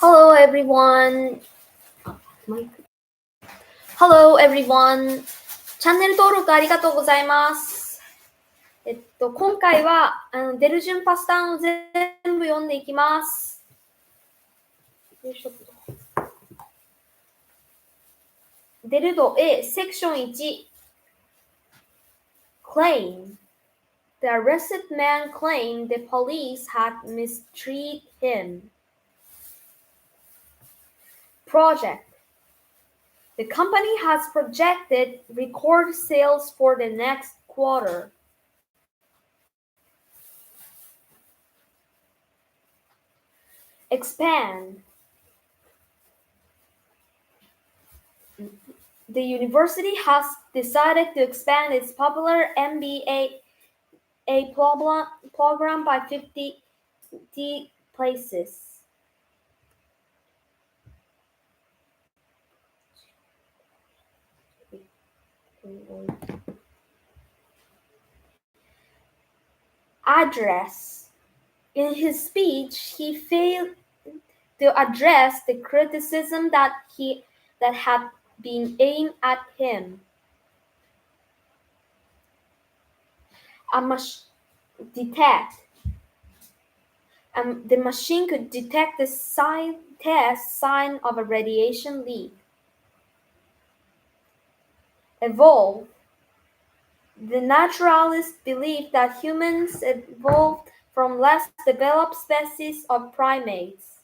Hello everyone. Hello everyone. チャンネル登録ありがとうございます。今回はでる順パス単を全部読んでいきます。デルド A セクション1 Claim The arrested man claimed the police had mistreated him. Project The company has projected record sales for the next quarter. Expand The university has decided to expand its popular MBA program by 50 places. Address In his speech, he failed to address the criticism that had been aimed at him. The machine could detect the sign of a radiation leak. Evolve. The naturalists believe that humans evolved from less developed species of primates.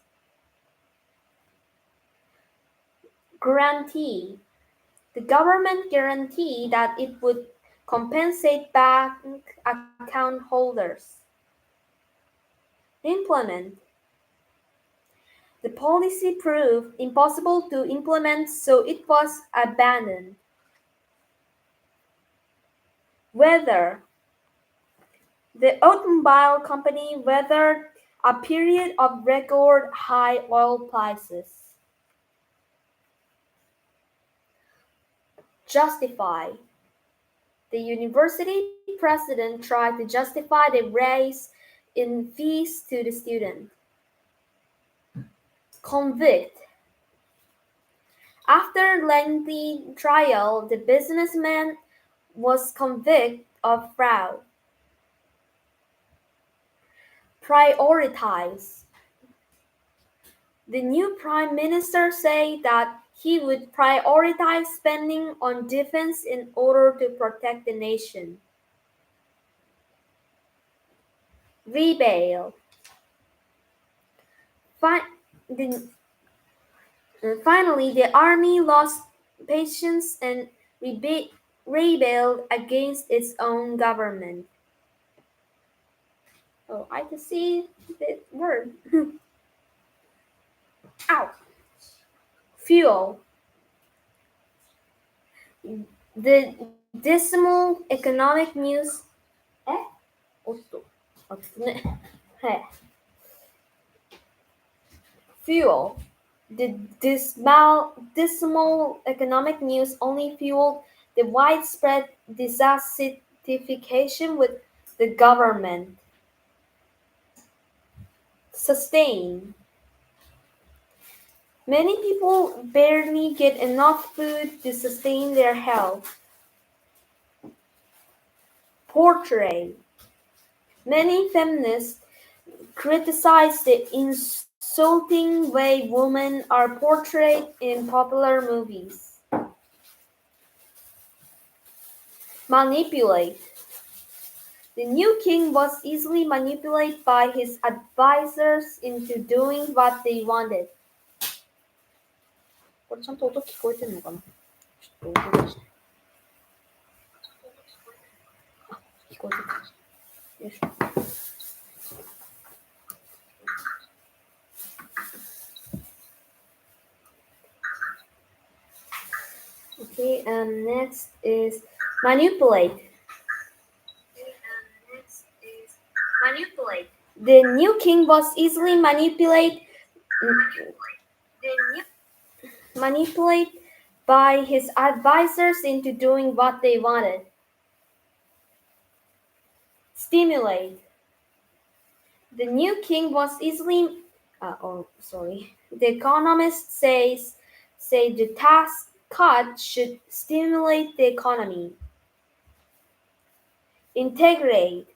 Guarantee. The government guaranteed that it would compensate bank account holders. Implement. The policy proved impossible to implement, so it was abandoned. Weather. The automobile company weathered a period of record high oil prices. Justify. The university president tried to justify the raise in fees to the student. Convict. After lengthy trial, the businessman was convicted of fraud. Prioritize. The new prime minister said that he would prioritize spending on defense in order to protect the nation. Rebel. Finally, the army lost patience and rebelled against its own government. Oh, I can see the word. Ow. Fuel. The dismal economic news. Fuel. The dismal economic news only fueled the widespread dissatisfaction with the government. Sustain. Many people barely get enough food to sustain their health. Portray. Many feminists criticize the insulting way women are portrayed in popular movies. Manipulate. The new king was easily manipulated by his advisors into doing what they wanted. これちゃんと音聞こえてるのかな？ちょっと音出して。聞こえてる。よいしょ。Okay, next is manipulate. The new king was easily manipulated by his advisors into doing what they wanted. Stimulate. The new king was easily The economists say the tax cut should stimulate the economy. Integrate.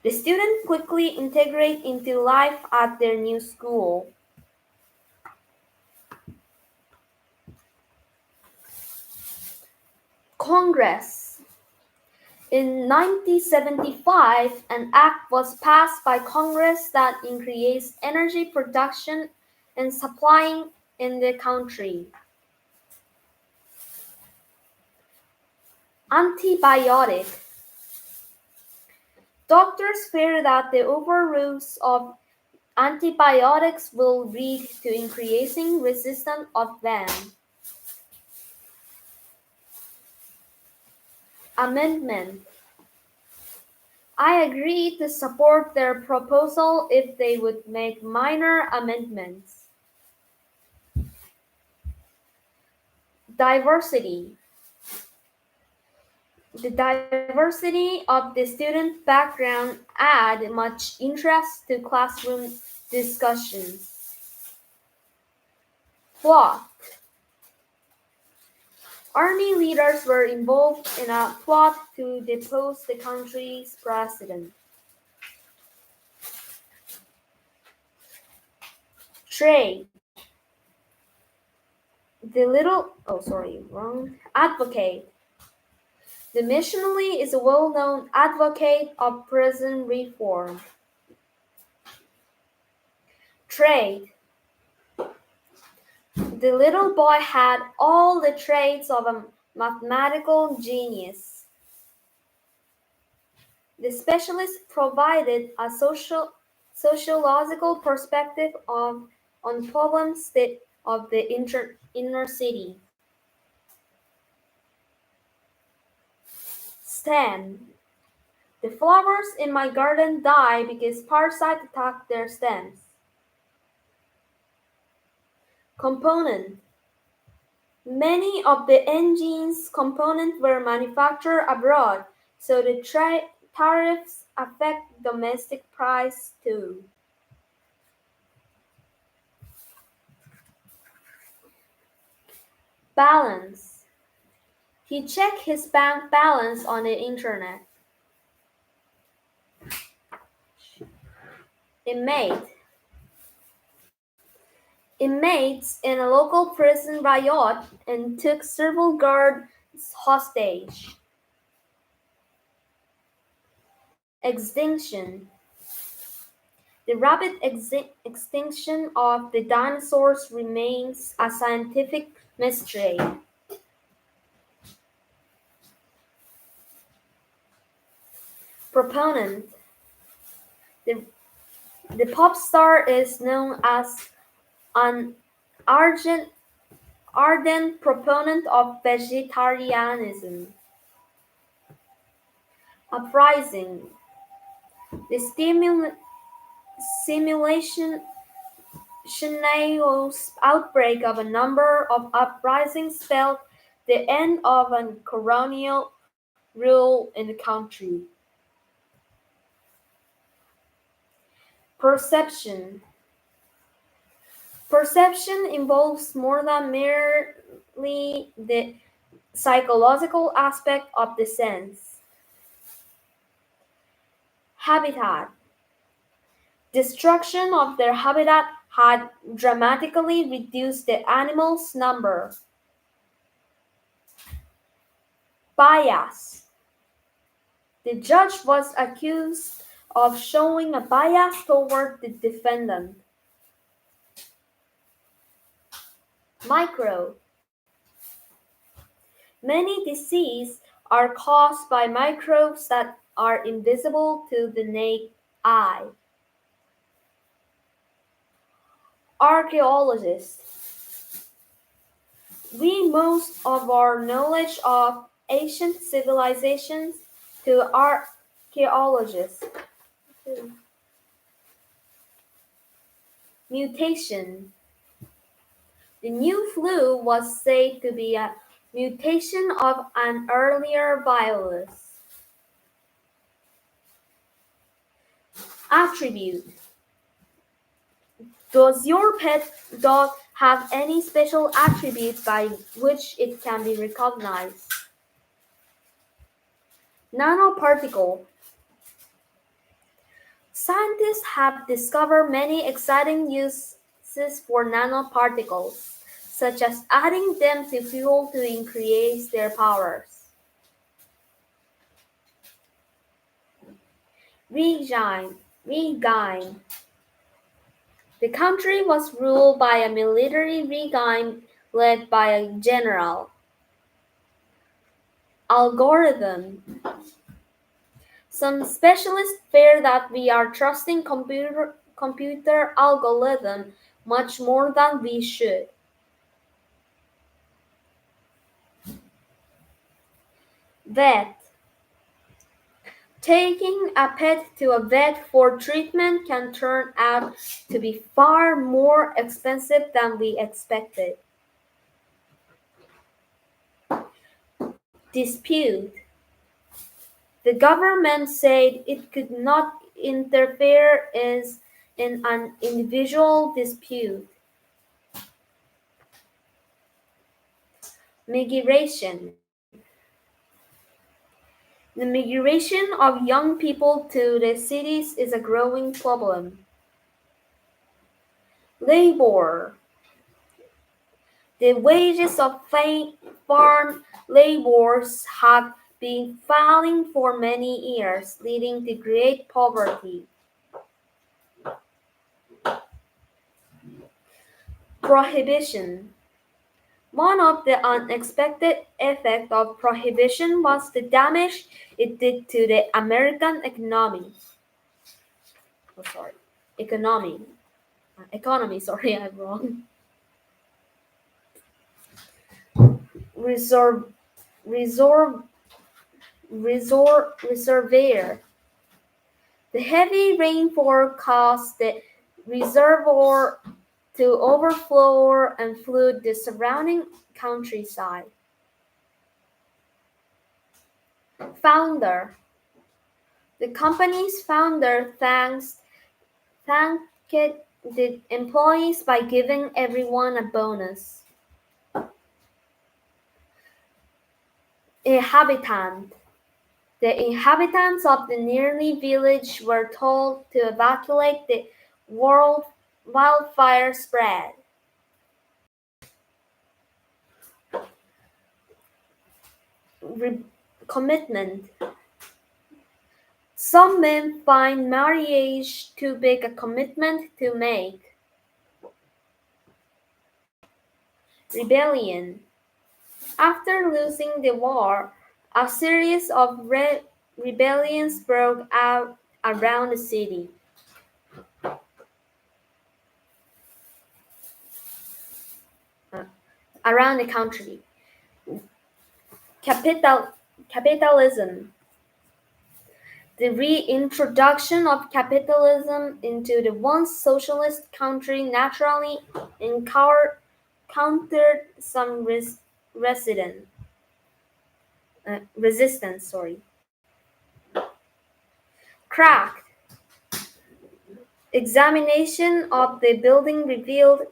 The student quickly integrate into life at their new school. Congress. In 1975, an act was passed by Congress that increased energy production and supplying in the country. Antibiotic. Doctors fear that the overuse of antibiotics will lead to increasing resistance of them. Amendment. I agreed to support their proposal if they would make minor amendments. Diversity. The diversity of the student background add much interest to classroom discussions. Plot. Army leaders were involved in a plot to depose the country's president. Trade. Advocate. The missionary is a well-known advocate of prison reform. Trade. The little boy had all the traits of a mathematical genius. The specialist provided a sociological perspective on problems of the inner city. Stem. The flowers in my garden die because parasites attack their stems. Component. Many of the engine's components were manufactured abroad, so the tariffs affect domestic price too. Balance. He checked his bank balance on the internet. Inmates in a local prison riot and took several guards hostage. Extinction. The rapid extinction of the dinosaurs remains a scientific mystery. Proponent. The pop star is known as an ardent proponent of vegetarianism. Uprising. The simultaneous outbreak of a number of uprisings spelled the end of a colonial rule in the country. Perception. Perception involves more than merely the psychological aspect of the sense. Habitat. Destruction of their habitat had dramatically reduced the animals' number. Bias. The judge was accused of showing a bias toward the defendant. Microbe. Many diseases are caused by microbes that are invisible to the naked eye. Archaeologist. We most of our knowledge of ancient civilizations to archaeologists. Mutation. The new flu was said to be a mutation of an earlier virus. Attribute. Does your pet dog have any special attribute by which it can be recognized? Nanoparticle. Scientists have discovered many exciting uses for nanoparticles, such as adding them to fuel to increase their powers. Regime. The country was ruled by a military regime led by a general. Algorithm. Some specialists fear that we are trusting computer algorithm much more than we should. Vet. Taking a pet to a vet for treatment can turn out to be far more expensive than we expected. Dispute. The government said it could not interfere in an individual dispute. Migration. The migration of young people to the cities is a growing problem. Labor. The wages of farm laborers have been falling for many years, leading to great poverty. Prohibition. One of the unexpected effects of prohibition was the damage it did to the American economy. Economy. I'm wrong. Reservoir. The heavy rainfall caused the reservoir to overflow and flood the surrounding countryside. Founder. The company's founder thanked the employees by giving everyone a bonus. Inhabitant. The inhabitants of the nearby village were told to evacuate the wildfire spread. Commitment. Some men find marriage too big a commitment to make. Rebellion. After losing the war, a series of rebellions broke out around the city. Around the country. Capitalism. The reintroduction of capitalism into the once socialist country naturally encountered some resistance. Cracked. Examination of the building revealed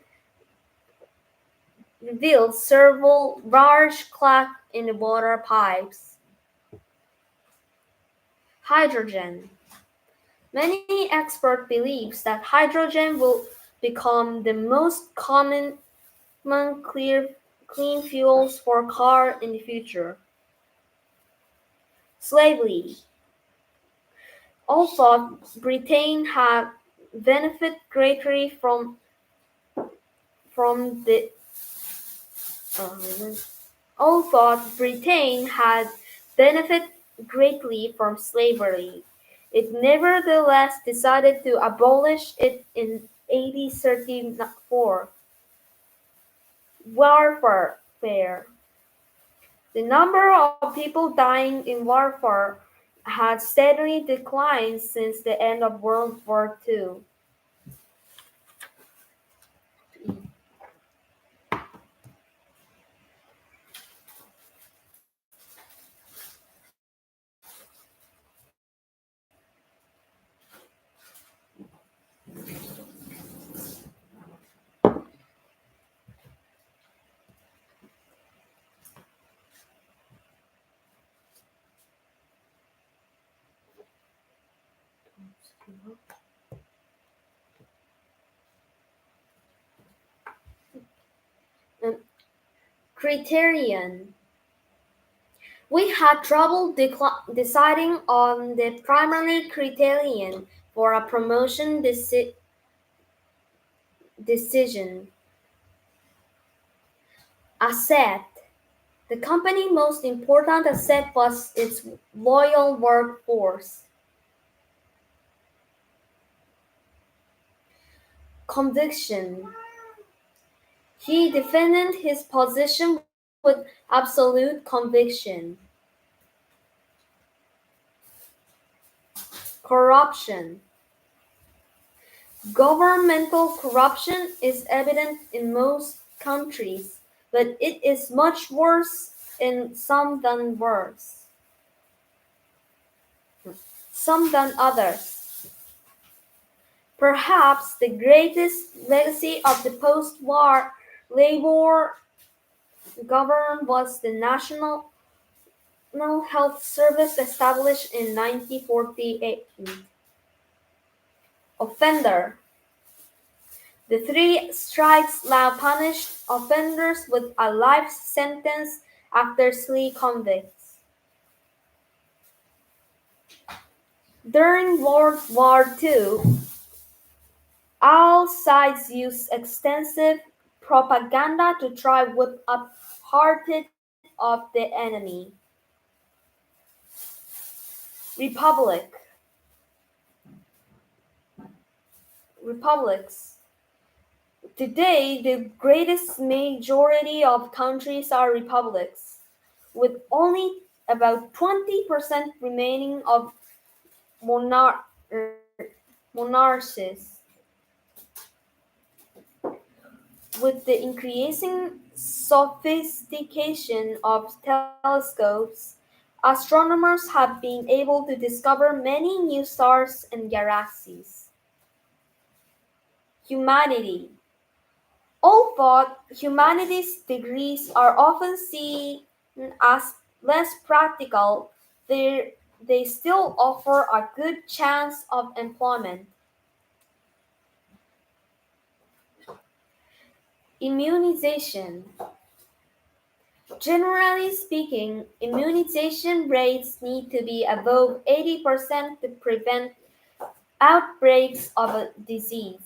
several large cracks in the water pipes. Hydrogen. Many experts believe that hydrogen will become the most common clean fuels for cars in the future. Slavery. Although Britain had benefited greatly from slavery, it nevertheless decided to abolish it in 1834. Warfare. The number of people dying in warfare had steadily declined since the end of World War II. Criterion. We had trouble deciding on the primary criterion for a promotion decision. Asset. The company's most important asset was its loyal workforce. Conviction. He defended his position with absolute conviction. Corruption. Governmental corruption is evident in most countries, but it is much worse in some than others. Perhaps the greatest legacy of the post-war labor government was the National Health Service established in 1948. Offender. The 3 strikes law punished offenders with a life sentence after 3 convicts. During World War II, all sides used extensive propaganda to try whip up hearts of the enemy. Republics. Today, the greatest majority of countries are republics, with only about 20% remaining of monarchies. With the increasing sophistication of telescopes, astronomers have been able to discover many new stars and galaxies. Humanity. Although humanities degrees are often seen as less practical, they still offer a good chance of employment. Immunization. Generally speaking, immunization rates need to be above 80% to prevent outbreaks of a disease.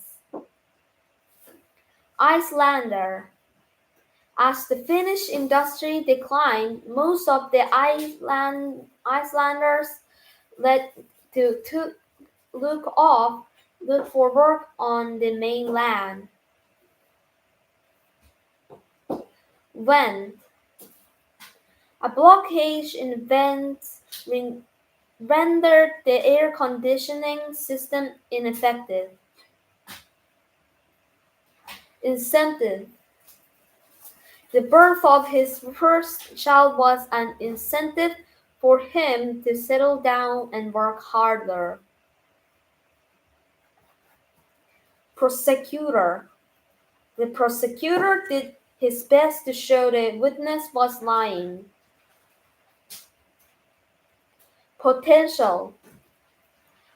Icelander. As the Finnish industry declined, most of the Icelanders led to look for work on the mainland. Vent. A blockage in vents rendered the air conditioning system ineffective. Incentive. The birth of his first child was an incentive for him to settle down and work harder. Prosecutor. The prosecutor did his best to show the witness was lying. Potential.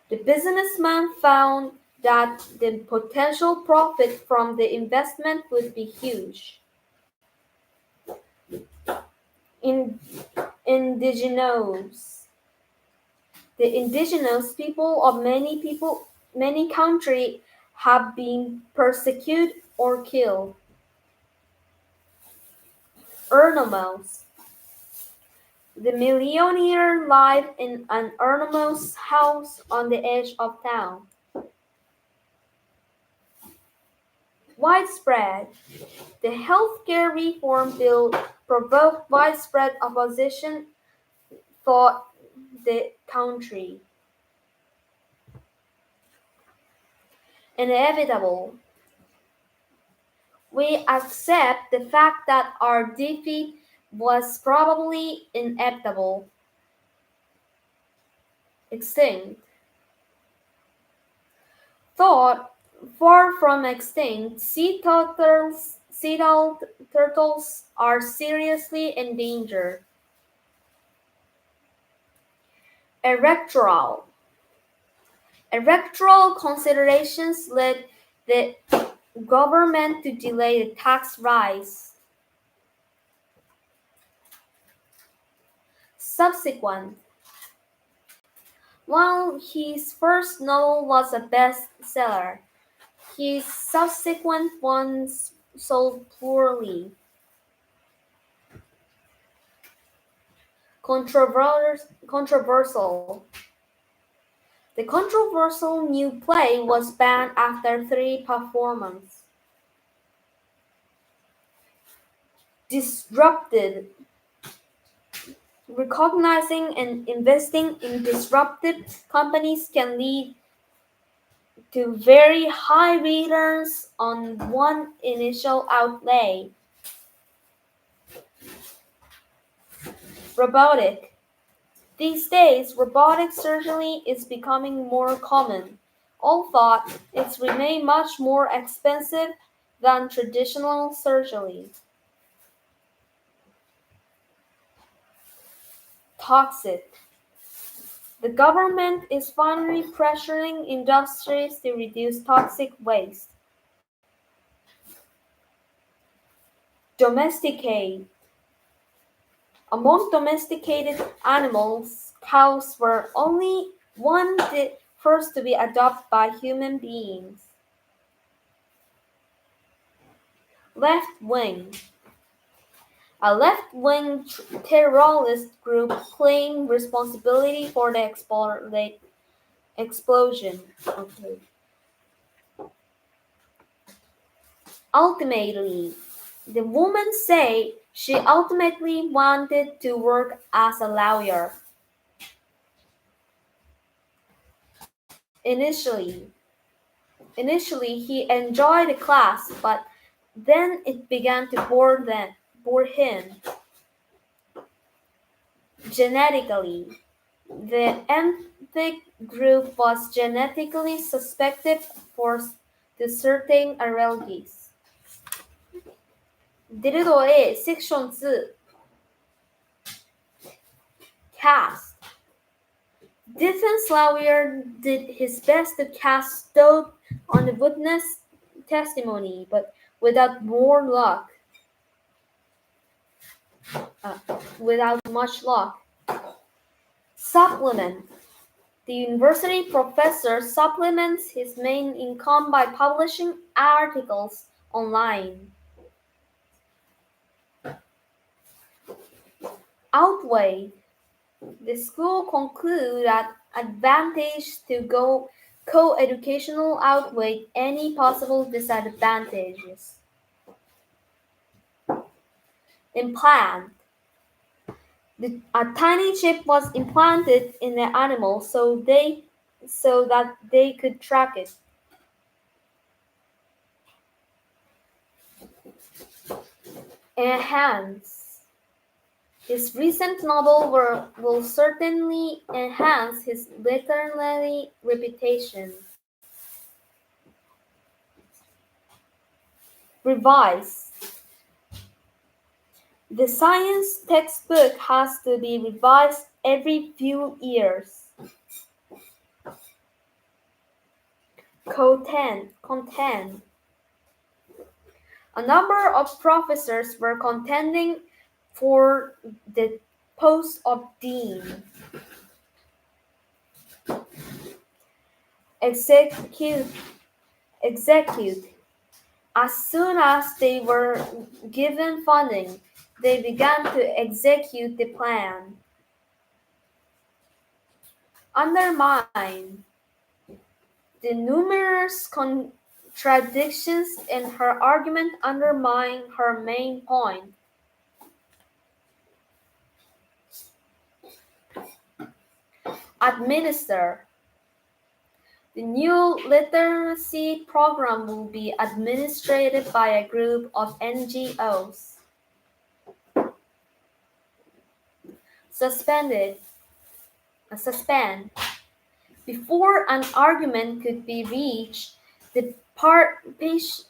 The businessman found that the potential profit from the investment would be huge. Indigenous. The indigenous people of many countries have been persecuted or killed. Animals. The millionaire lived in an enormous house on the edge of town. Widespread. The healthcare reform bill provoked widespread opposition throughout the country. Inevitable. We accept the fact that our defeat was probably inevitable. Extinct. Thought far from extinct, sea turtles are seriously endangered. Electoral. Electoral considerations led the government to delay the tax rise. Subsequent. While his first novel was a bestseller, his subsequent ones sold poorly. Controversial. The controversial new play was banned after 3 performances. Disrupted. Recognizing and investing in disruptive companies can lead to very high returns on one initial outlay. Robotic. These days, robotic surgery is becoming more common, although it's remained much more expensive than traditional surgery. Toxic. The government is finally pressuring industries to reduce toxic waste. Domesticate. Among domesticated animals, cows were only the first to be adopted by human beings. Left wing. A left-wing terrorist group claimed responsibility for the explosion. Okay. Ultimately, the woman said she ultimately wanted to work as a lawyer. Initially, he enjoyed the class, but then it began to bore him. Genetically, the ethnic group was genetically susceptible to certain allergies. デルド A セクション2 Cast. Defense lawyer did his best to cast doubt on the witness testimony, but without much luck. Supplement. The university professor supplements his main income by publishing articles online. Outweigh. The school concluded that advantage to co-educational outweighed any possible disadvantages. Implant. A tiny chip was implanted in the animal so that they could track it. Enhance. His recent novel will certainly enhance his literary reputation. Revise. The science textbook has to be revised every few years. Contend. A number of professors were contending for the post of dean. Execute. As soon as they were given funding, they began to execute the plan. Undermine. The numerous contradictions in her argument undermine her main point. Administer. The new literacy program will be administered by a group of NGOs. Suspend. Before an argument could be reached, the parties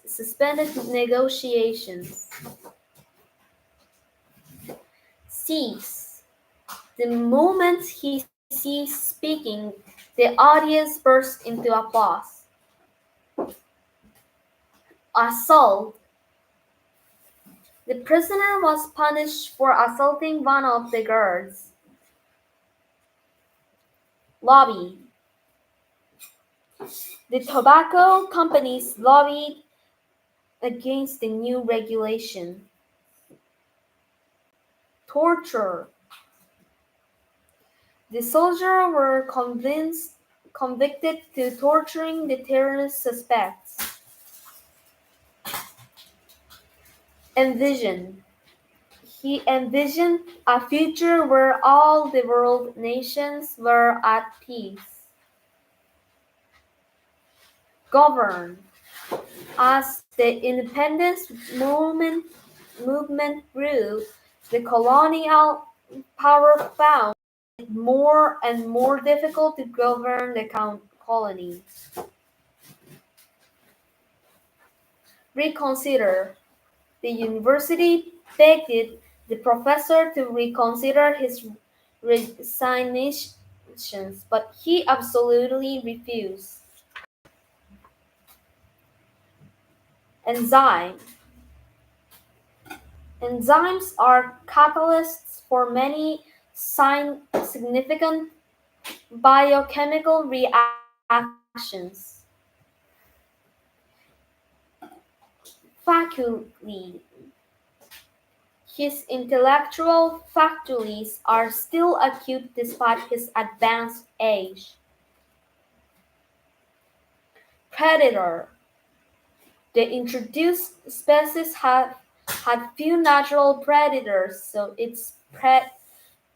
suspended negotiations. Cease. The moment he ceased speaking, the audience burst into applause. Assault. The prisoner was punished for assaulting one of the guards. Lobby. The tobacco companies lobbied against the new regulation. Torture. The soldiers were convicted to torturing the terrorist suspects. Envision. He envisioned a future where all the world nations were at peace. Govern. As the independence movement grew, the colonial power found it more and more difficult to govern the colony. Reconsider. The university begged the professor to reconsider his resignations, but he absolutely refused. Enzyme. Enzymes are catalysts for many significant biochemical reactions. Faculty. His intellectual faculties are still acute despite his advanced age. Predator. The introduced species had few natural predators, so it spread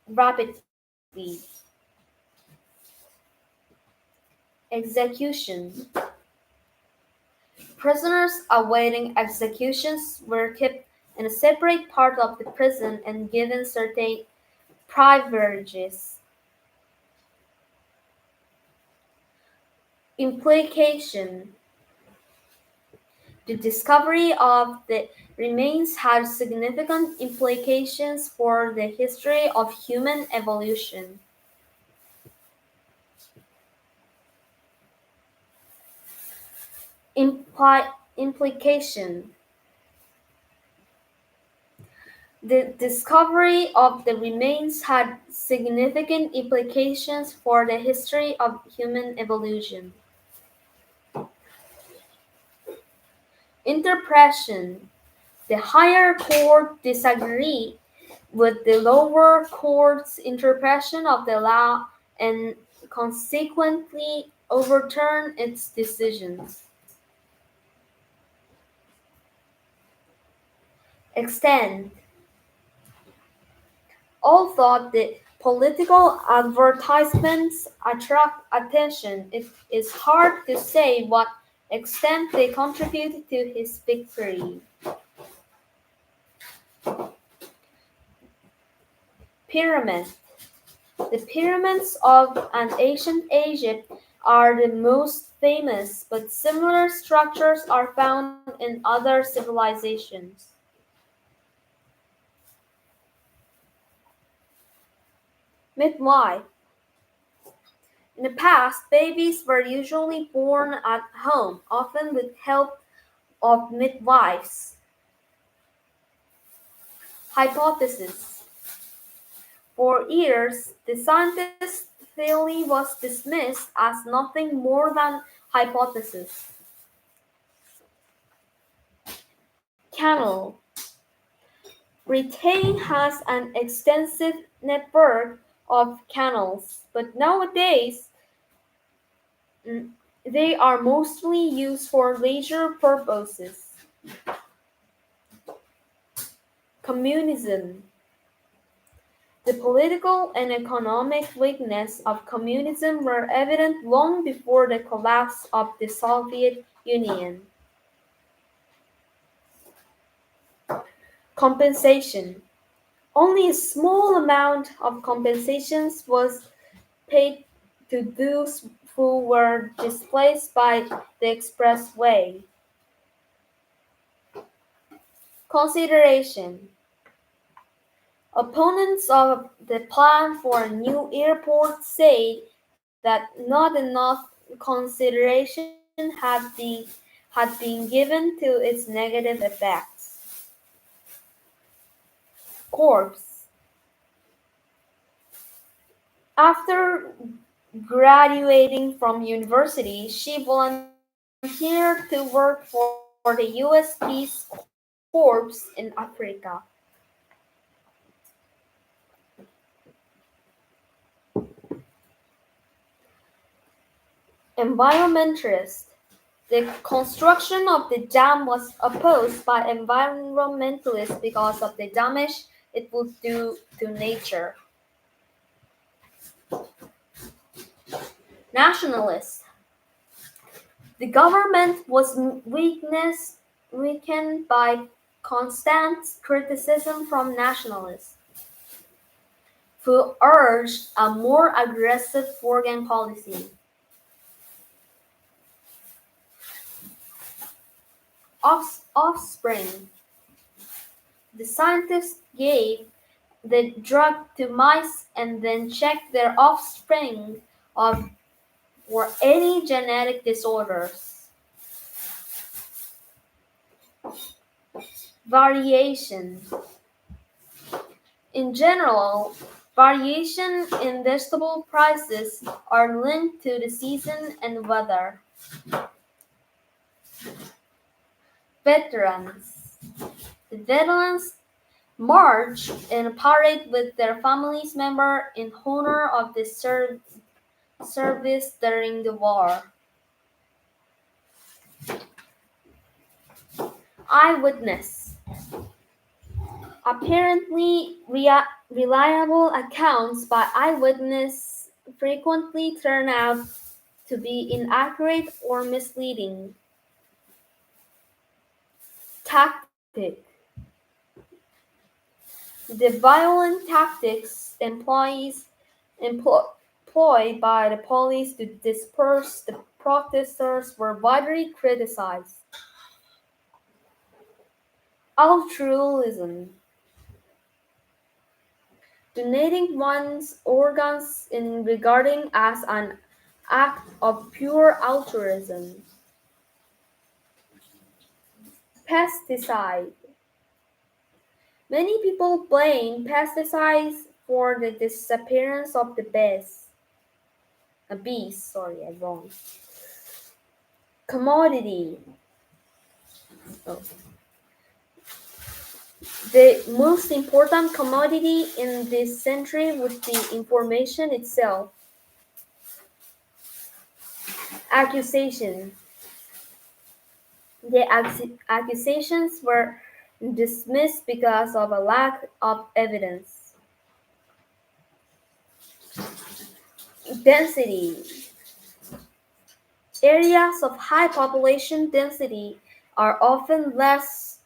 rapidly. Execution. Prisoners awaiting executions were kept in a separate part of the prison and given certain privileges. Implication. The discovery of the remains had significant implications for the history of human evolution. Implication. The discovery of the remains had significant implications for the history of human evolution. Interpretation. The higher court disagreed with the lower court's interpretation of the law and consequently overturned its decisions. Extend. All thought that political advertisements attract attention. It is hard to say what extent they contributed to his victory. Pyramid. The pyramids of an ancient Egypt are the most famous, but similar structures are found in other civilizations. Midwife. In the past, babies were usually born at home, often with help of midwives. Hypothesis. For years, the scientist theory was dismissed as nothing more than hypothesis. Canal. Britain has an extensive network of canals, but nowadays they are mostly used for leisure purposes. Communism. The political and economic weakness of communism were evident long before the collapse of the Soviet Union. Compensation. Only a small amount of compensations was paid to those who were displaced by the expressway. Consideration. Opponents of the plan for a new airport say that not enough consideration had been given to its negative effects. Corpse. After graduating from university, she volunteered to work for the U.S. Peace Corps in Africa. Environmentalist. The construction of the dam was opposed by environmentalists because of the damage it would do to nature. Nationalist. The government was weakened by constant criticism from nationalists, who urged a more aggressive foreign policy. Offspring. The scientists gave the drug to mice and then checked their offspring for any genetic disorders. Variation. In general, variation in vegetable prices are linked to the season and weather. Veterans. The veterans march in a parade with their families members in honor of the service during the war. Eyewitness. Apparently reliable accounts by eyewitnesses frequently turn out to be inaccurate or misleading. Tactic. The violent tactics employed by the police to disperse the protesters were widely criticized. Altruism. Donating one's organs in regarding as an act of pure altruism. Pesticide. Many people blame pesticides for the disappearance of the bees. Commodity. The most important commodity in this century would be information itself. Accusation. The accusations were dismissed because of a lack of evidence. Density. Areas of high population density are often less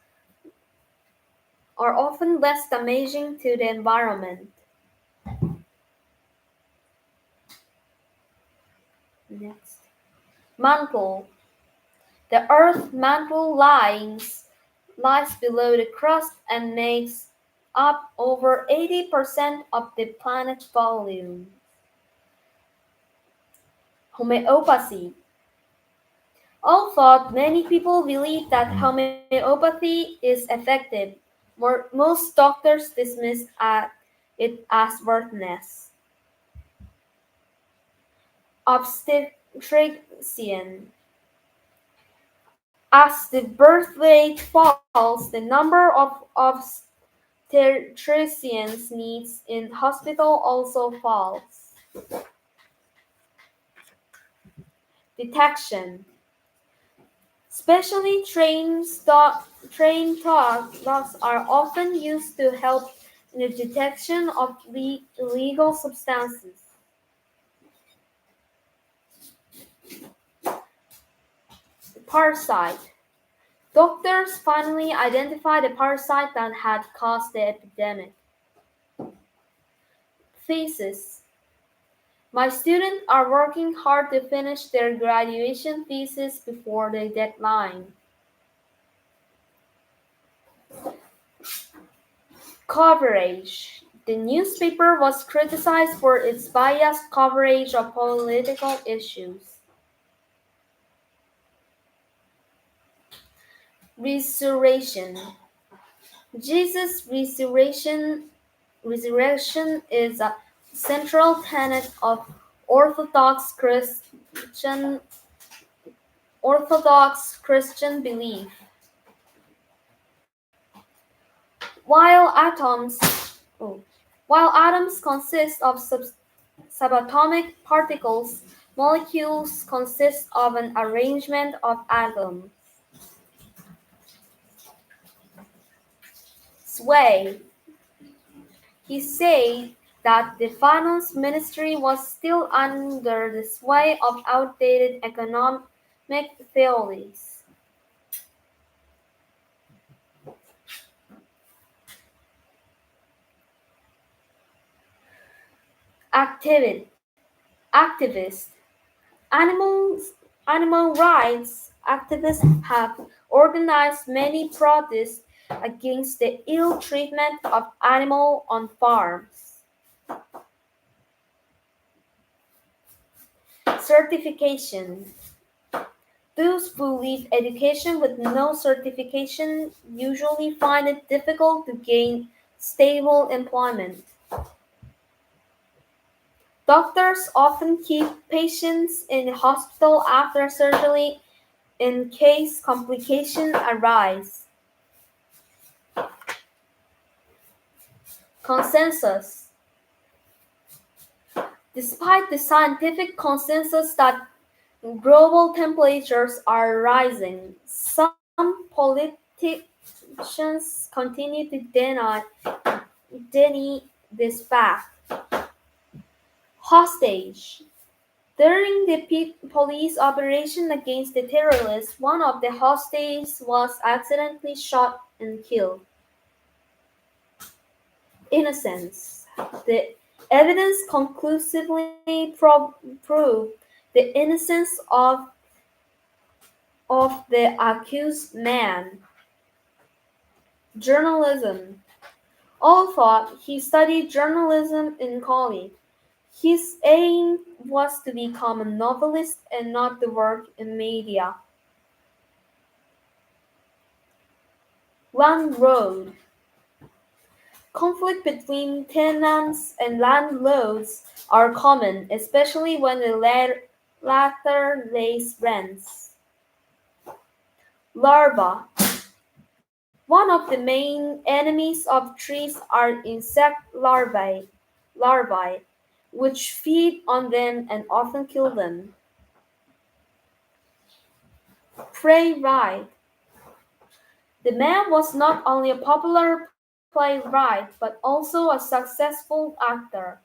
damaging to the environment. Next. Mantle. The Earth's mantle lies below the crust and makes up over 80% of the planet's volume. Homeopathy. Although many people believe that homeopathy is effective, most doctors dismiss it as worthless. Obstetrician. As the birth rate falls, the number of obstetricians needs in hospital also falls. Detection. Specially trained dogs are often used to help in the detection of illegal substances. Parasite. Doctors finally identified the parasite that had caused the epidemic. Thesis. My students are working hard to finish their graduation thesis before the deadline. Coverage. The newspaper was criticized for its biased coverage of political issues. Resurrection. Jesus' resurrection is a central tenet of Orthodox Christian belief. While atoms consist of subatomic particles, molecules consist of an arrangement of atoms. Sway. He said that the finance ministry was still under the sway of outdated economic theories. Activist. Animal rights activists have organized many protests against the ill treatment of animals on farms. Certification. Those who leave education with no certification usually find it difficult to gain stable employment. Doctors often keep patients in the hospital after surgery in case complications arise. Consensus. Despite the scientific consensus that global temperatures are rising, some politicians continue to deny this fact. Hostage. During the police operation against the terrorists, one of the hostages was accidentally shot and killed. Innocence. The evidence conclusively proved the innocence of the accused man. Journalism. Although he studied journalism in college, his aim was to become a novelist and not to work in media. Landlord. Conflict between tenants and landlords are common, especially when the latter raise rents. Larva. One of the main enemies of trees are insect larvae, which feed on them and often kill them. Playwright. The man was not only a popular playwright but also a successful actor.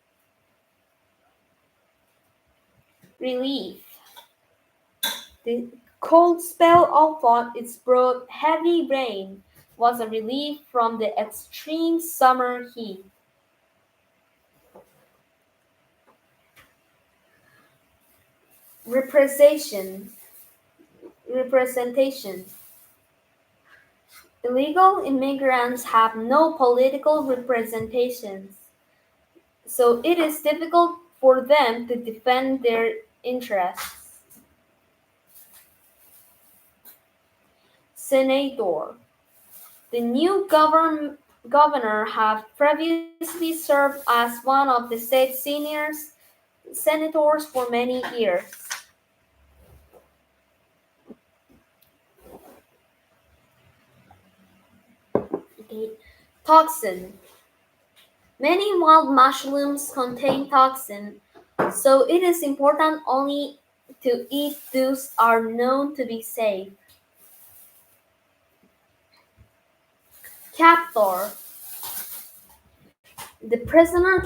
Relief. The cold spell, although it brought heavy rain, was a relief from the extreme summer heat. Representation. Illegal immigrants have no political representations, so it is difficult for them to defend their interests. Senator. The new governor had previously served as one of the state's senior senators for many years. Toxin. Many wild mushrooms contain toxin, so it is important only to eat those are known to be safe. Captor. The prisoner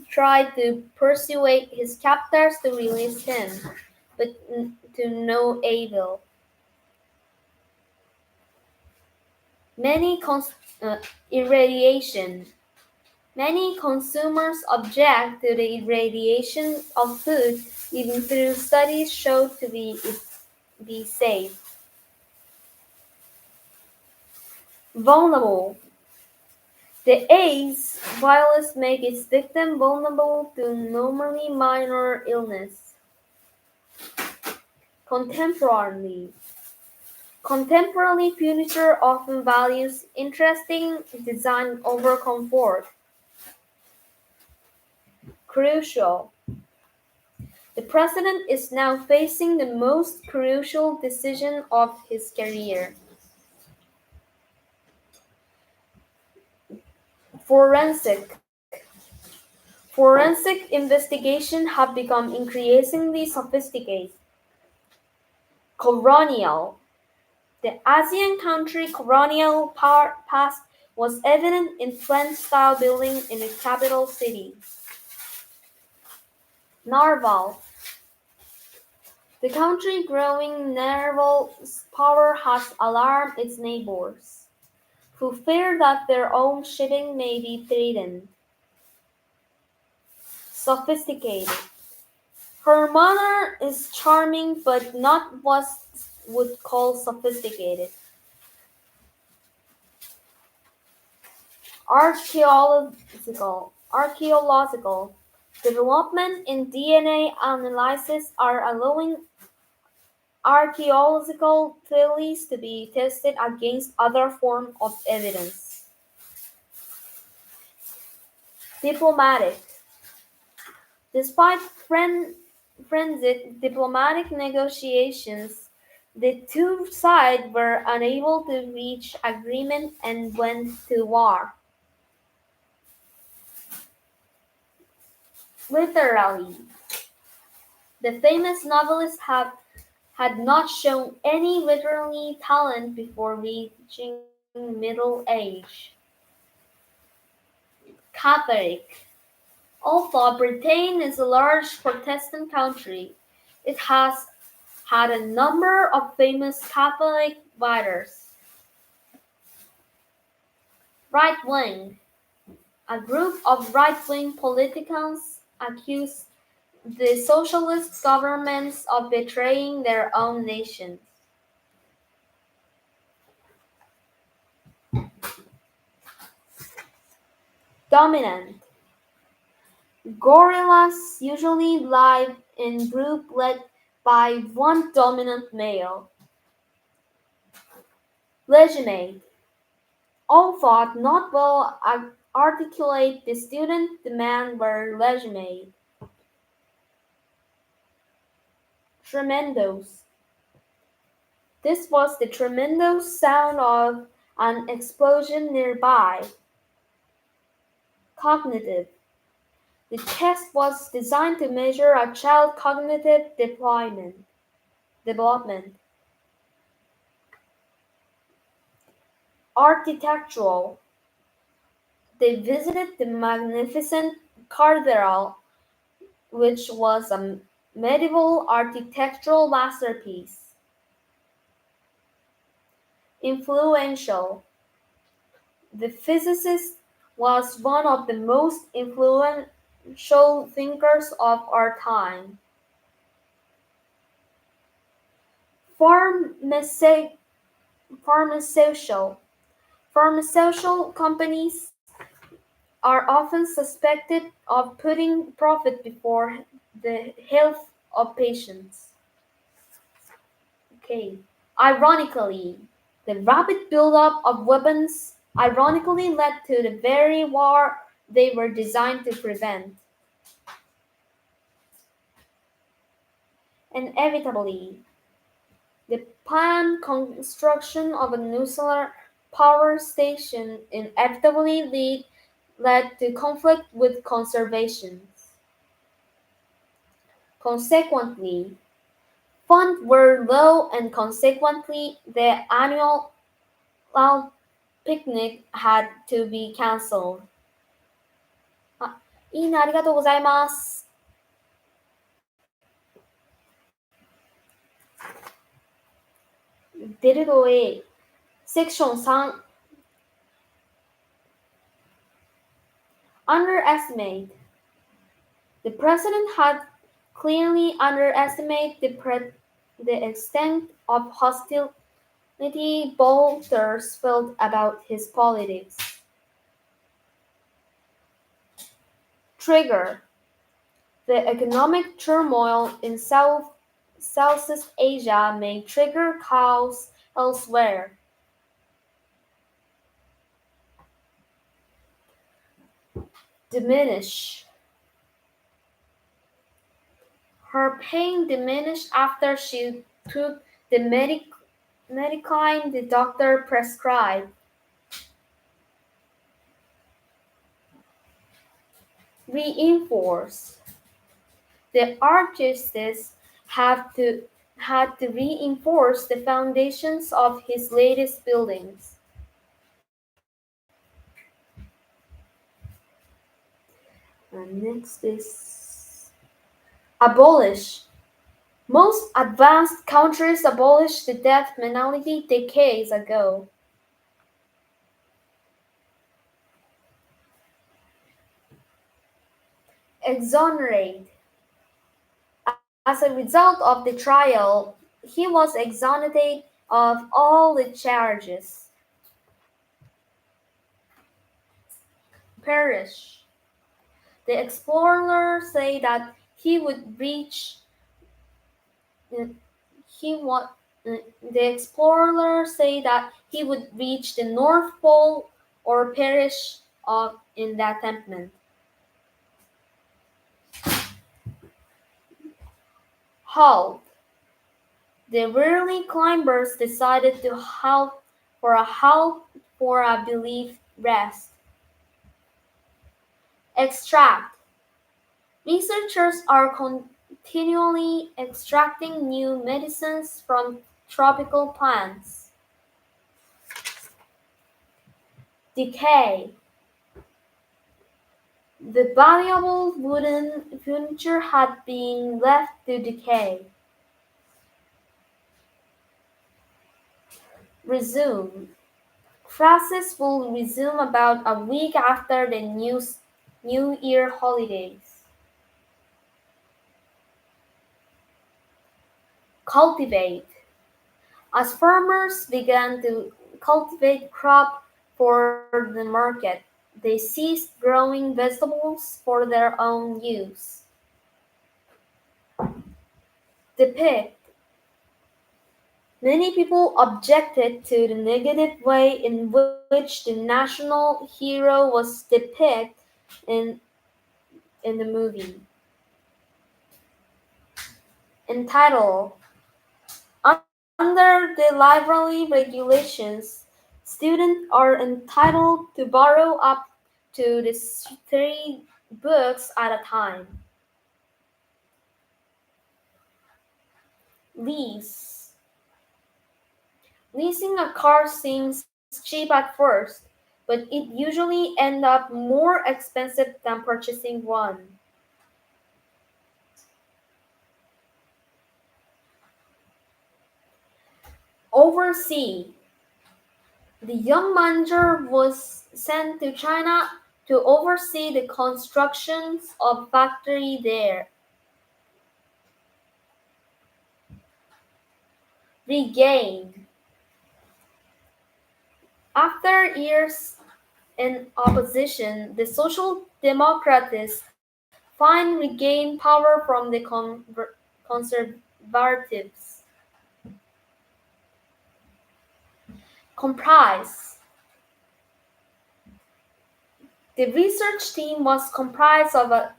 tried to persuade his captors to release him, but to no avail. Irradiation. Many consumers object to the irradiation of food, even though studies show to be safe. Vulnerable. The AIDS virus makes its victim vulnerable to normally minor illness. Contemporary furniture often values interesting design over comfort. Crucial. The president is now facing the most crucial decision of his career. Forensic investigations have become increasingly sophisticated. Colonial. The Asian country colonial past was evident in French-style buildings in the capital city. Naval. The country's growing naval power has alarmed its neighbors, who fear that their own shipping may be threatened. Sophisticated. Her manner is charming but not what would call sophisticated. Archaeological development in DNA analysis are allowing archaeological theories to be tested against other forms of evidence. Diplomatic. Despite frenzied diplomatic negotiations, the two sides were unable to reach agreement and went to war. Literally, the famous novelist had not shown any literary talent before reaching middle age. Catholic. Although Britain is a large Protestant country, it has had a number of famous Catholic writers. Right wing. A group of right-wing politicians accused the socialist governments of betraying their own nations. Dominant. Gorillas usually live in groups led by one dominant male. Legitimate. Although not well articulate, the student demands were legitimate. Tremendous. This was the tremendous sound of an explosion nearby. Cognitive. The test was designed to measure a child's cognitive development. Architectural. They visited the magnificent cathedral, which was a medieval architectural masterpiece. Influential. The physicist was one of the most influential thinkers of our time. Pharmaceutical companies are often suspected of putting profit before the health of patients. Okay. Ironically, the rapid buildup of weapons ironically led to the very war they were designed to prevent. Inevitably, the planned construction of a nuclear power station inevitably led to conflict with conservation. Consequently, funds were low and consequently the annual picnic had to be cancelled. いいね、ありがとうございます。デルド A、セクション3。Underestimate. The president had clearly underestimated the extent of hostility. Voters felt about his politics. Trigger. The economic turmoil in Southeast Asia may trigger chaos elsewhere. Diminish. Her pain diminished after she took the medicine the doctor prescribed. Reinforce. The architects had to reinforce the foundations of his latest buildings. And next is abolish. Most advanced countries abolished the death penalty decades ago. Exonerate. As a result of the trial, he was exonerated of all the charges. Perish. The explorers say that he would reach he wa- the explorers say that he would reach the North Pole or perish in that attempt. Halt. The weary climbers decided to halt for a brief rest. Extract. Researchers are continually extracting new medicines from tropical plants. Decay. The valuable wooden furniture had been left to decay. Resume. Classes will resume about a week after the New Year holidays. Cultivate. As farmers began to cultivate crop for the market, they ceased growing vegetables for their own use. Depict. Many people objected to the negative way in which the national hero was depicted in, in the movie. Entitled. Under the library regulations, students are entitled to borrow up to 3 books at a time. Lease. Leasing a car seems cheap at first, but it usually ends up more expensive than purchasing one. Oversee. The young manager was sent to China to oversee the constructions of factory there. Regain. After years in opposition, the Social Democrats finally regained power from the conservatives. Comprise. The research team was comprised of a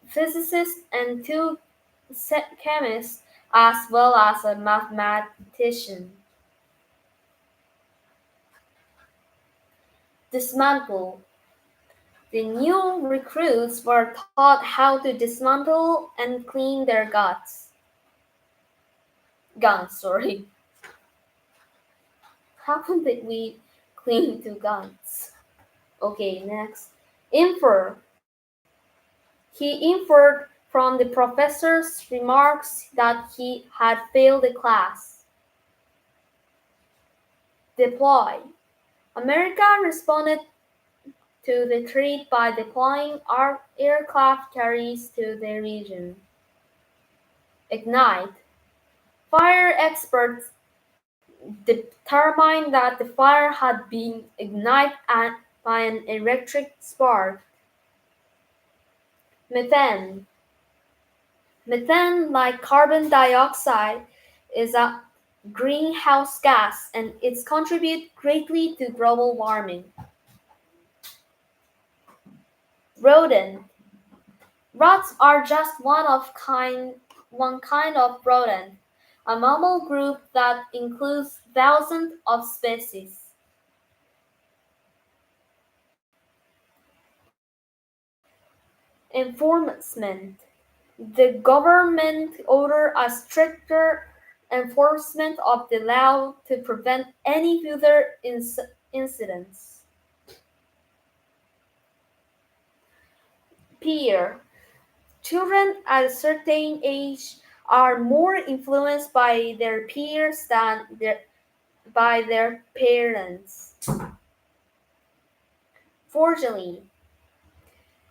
physicist and 2 chemists as well as a mathematician. Dismantle. The new recruits were taught how to dismantle and clean their guns. How did we clean 2 guns? Okay, next. Infer. He inferred from the professor's remarks that he had failed the class. Deploy. America responded to the threat by deploying aircraft carriers to the region. Ignite. Fire experts determined that the fire had been ignited by an electric spark. Methane. Methane, like carbon dioxide, is a greenhouse gas and it contributes greatly to global warming. Rodent. Rats are just one kind of rodent, a mammal group that includes thousands of species. Enforcement. The government ordered a stricter enforcement of the law to prevent any further incidents. Peer. Children at a certain age are more influenced by their peers than by their parents. Forgery.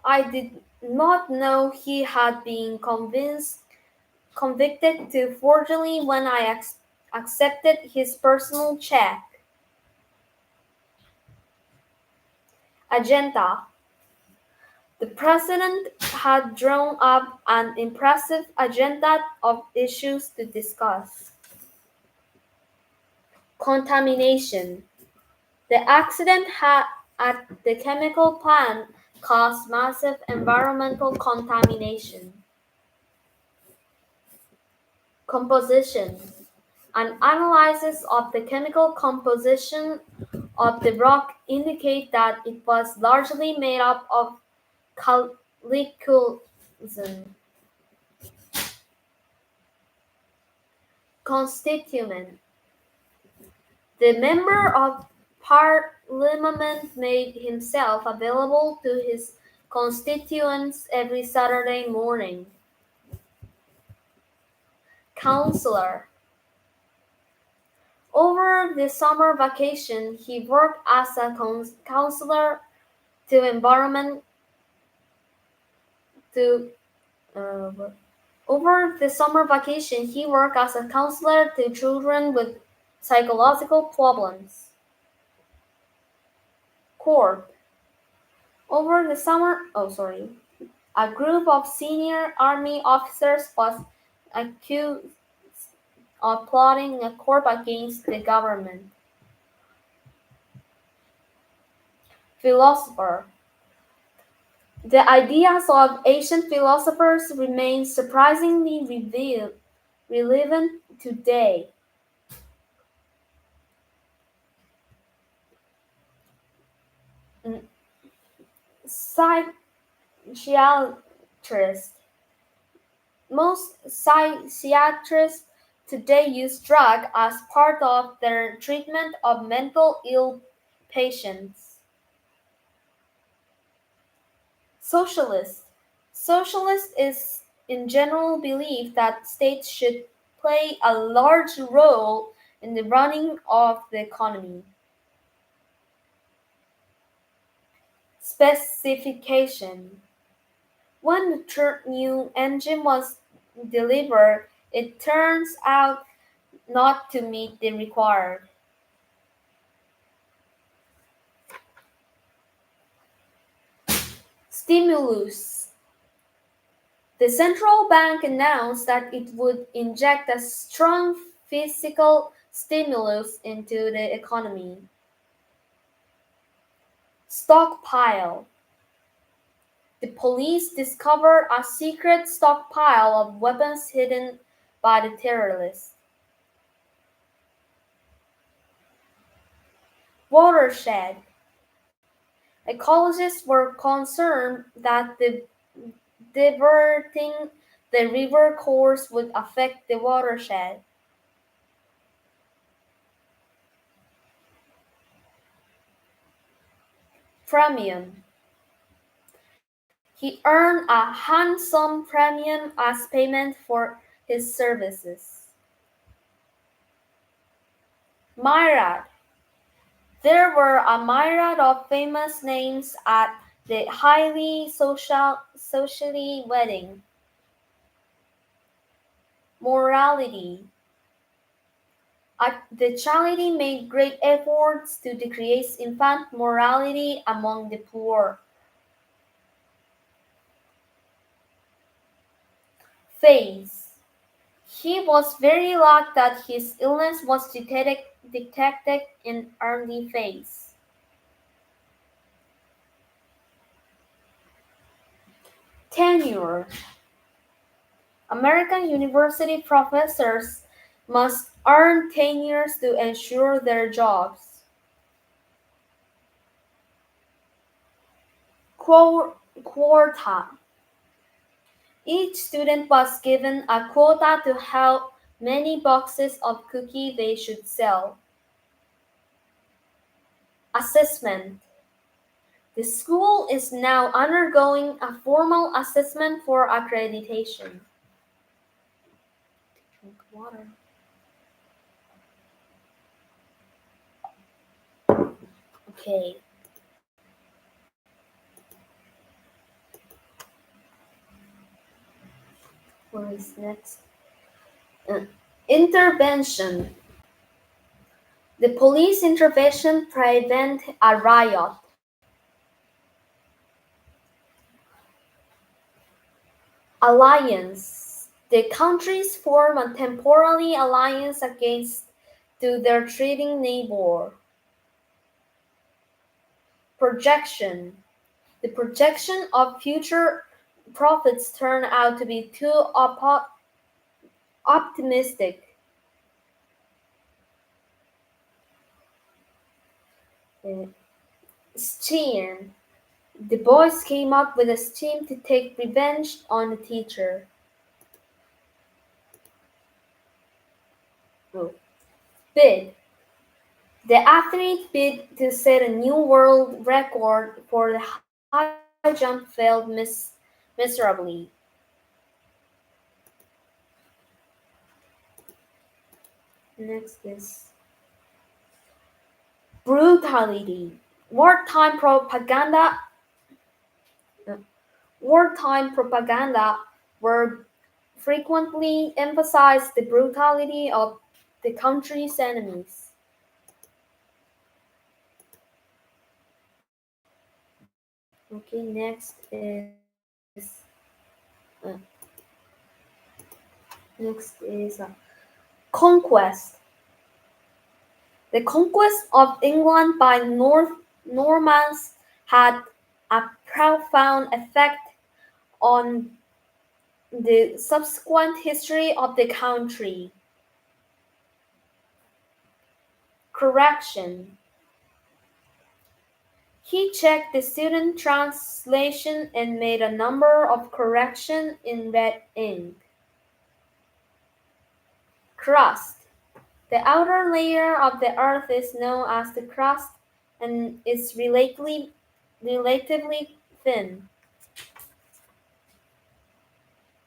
I did not know he had been convicted to forgery when I accepted his personal check. Agenda. The president had drawn up an impressive agenda of issues to discuss. Contamination. The accident at the chemical plant caused massive environmental contamination. Composition. An analysis of the chemical composition of the rock indicate that it was largely made up of caliculazen. Constituent. The member of parliament made himself available to his constituents every Saturday morning. Counselor. Over the summer vacation, he worked as a counselor to environment to over the summer vacation, he worked as a counselor to children with psychological problems. Court. Over the summer, a group of senior army officers was accused of plotting a coup against the government. Philosopher. The ideas of ancient philosophers remain surprisingly relevant today. Psychiatrist. Most psychiatrists today use drugs as part of their treatment of mental ill patients. Socialist. Socialist is in general belief that states should play a large role in the running of the economy. Specification. When the new engine was delivered, it turns out not to meet the required. Stimulus. The central bank announced that it would inject a strong fiscal stimulus into the economy. Stockpile. The police discovered a secret stockpile of weapons hidden by the terrorists. Watershed. Ecologists were concerned that diverting the river course would affect the watershed. Premium. He earned a handsome premium as payment for his services. Myriad. There were a myriad of famous names at the highly socially wedding. Morality. The charity made great efforts to decrease infant mortality among the poor. phase. He was very lucky that his illness was detected in early phase. Tenure. American university professors must earn tenures to ensure their jobs. Quota. Each student was given a quota to how many boxes of cookie they should sell. Assessment. The school is now undergoing a formal assessment for accreditation. Drink water. Okay. What is next? Intervention. The police intervention prevented a riot. Alliance. The countries form a temporary alliance against their trading neighbor. Projection. The projection of future profits turned out to be too optimistic. Scheme. The boys came up with a scheme to take revenge on the teacher. Bid. The athlete bid to set a new world record for the high jump failed miserably. Next is brutality. Wartime propaganda were frequently emphasized the brutality of the country's enemies. Okay, next is conquest. The conquest of England by Normans had a profound effect on the subsequent history of the country. Correction. He checked the student translation and made a number of corrections in red ink. Crust. The outer layer of the earth is known as the crust and is relatively thin.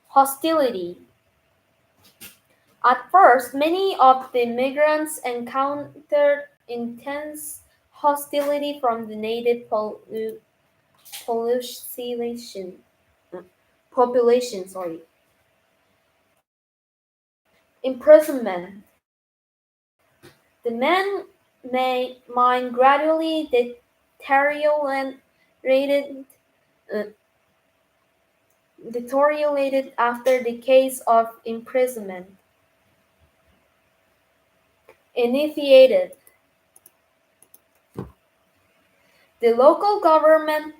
Hostility. At first, many of the migrants encountered intense hostility from the native population. Imprisonment. The mind gradually deteriorated after decades of imprisonment. Initiated. The local government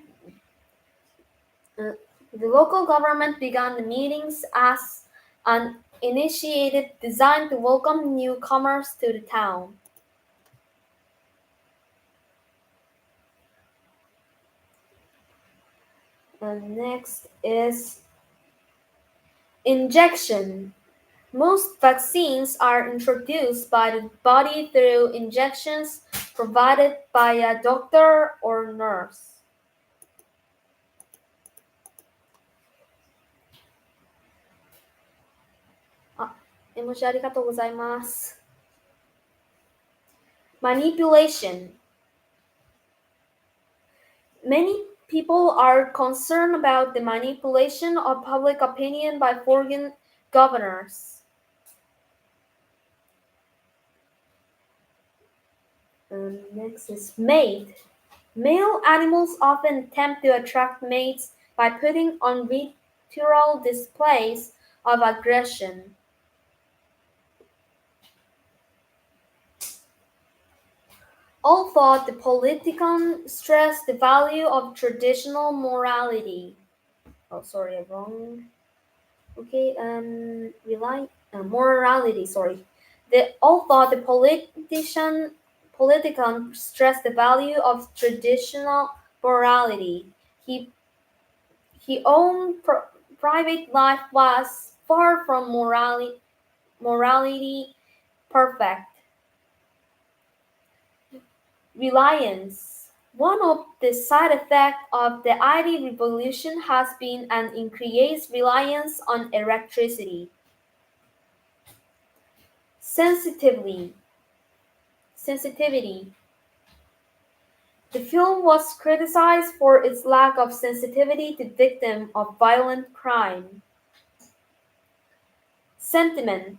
began the meetings as an initiative designed to welcome newcomers to the town. And next is injection. Most vaccines are introduced by the body through injections provided by a doctor or nurse. Manipulation. Many people are concerned about the manipulation of public opinion by foreign governors. Next is mate. Male animals often attempt to attract mates by putting on ritual displays of aggression. Although the politician stressed the value of traditional morality. Oh, sorry, I'm wrong. Okay, morality. Sorry. Although the politician stressed the value of traditional morality, his own private life was far from morality perfect. Reliance. One of the side effects of the IT revolution has been an increased reliance on electricity. Sensitivity. The film was criticized for its lack of sensitivity to victims of violent crime. Sentiment.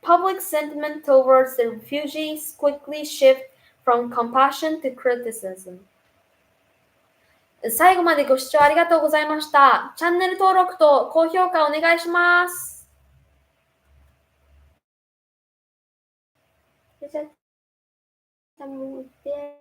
Public sentiment towards the refugees quickly shifted from compassion to criticism. 最後までご視聴ありがとうございました。チャンネル登録と高評価お願いします。じゃあ、もう行って。